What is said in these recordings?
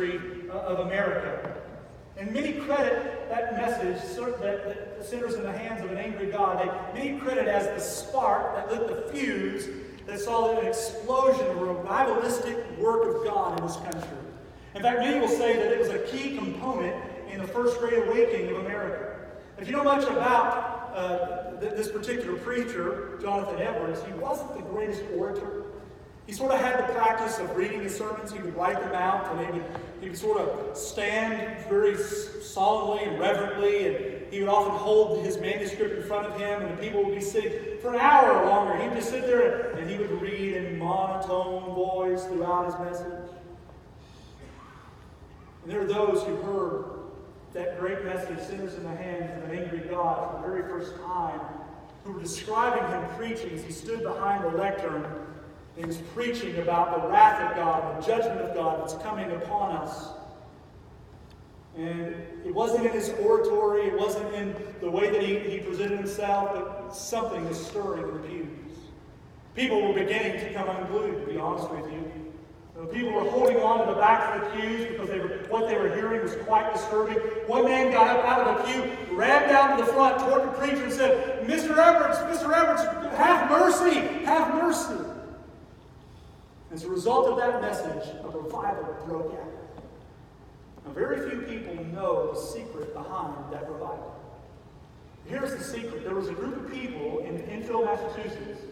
history of America. And many credit that message, that sinners in the hands of an angry God, many credit as the spark that lit the fuse that saw an explosion of a revivalistic work of God in this country. In fact, many will say that it was a key component in the First Great Awakening of America. If you know much about this particular preacher, Jonathan Edwards, he wasn't the greatest orator. He sort of had the practice of reading his sermons. He would write them out, and he would sort of stand very solemnly and reverently, and he would often hold his manuscript in front of him, and the people would be sitting for an hour or longer. He would just sit there, and he would read in monotone voice throughout his message. And there are those who heard that great message, Sinners in the Hands of an Angry God, for the very first time, who were describing him preaching as he stood behind the lectern. He was preaching about the wrath of God, the judgment of God that's coming upon us. And it wasn't in his oratory, it wasn't in the way that he presented himself, but something was stirring in the pews. People were beginning to come unglued, to be honest with you. People were holding on to the backs of the pews because what they were hearing was quite disturbing. One man got up out of the pew, ran down to the front toward the preacher and said, Mr. Edwards, have mercy, have mercy. As a result of that message, a revival broke out. Now, very few people know the secret behind that revival. Here's the secret. There was a group of people in Enfield, Massachusetts,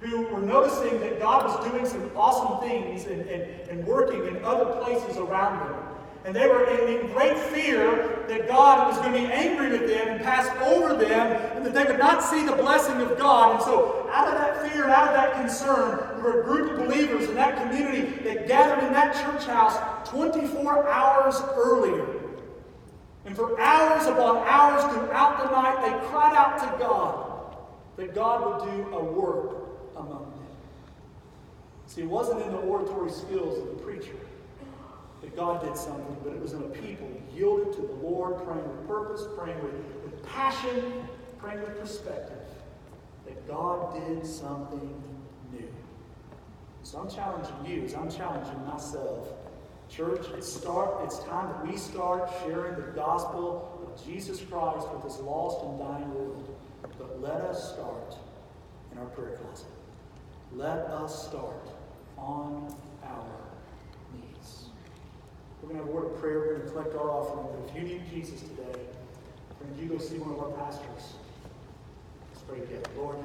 who were noticing that God was doing some awesome things and working in other places around them. And they were in great fear that God was going to be angry with them and pass over them, and that they would not see the blessing of God. And so out of that fear and out of that concern, there were a group of believers in that community that gathered in that church house 24 hours earlier. And for hours upon hours throughout the night, they cried out to God that God would do a work among them. See, it wasn't in the oratory skills of the preacher that God did something, but it was in a people yielded to the Lord, praying with purpose, praying with passion, praying with perspective, that God did something new. So I'm challenging you, as I'm challenging myself. Church, it's time that we start sharing the gospel of Jesus Christ with this lost and dying world. But let us start in our prayer closet. Let us start on our knees. We're going to have a word of prayer. We're going to collect our offering. But if you need Jesus today, friend, you go see one of our pastors. Let's pray together. Lord,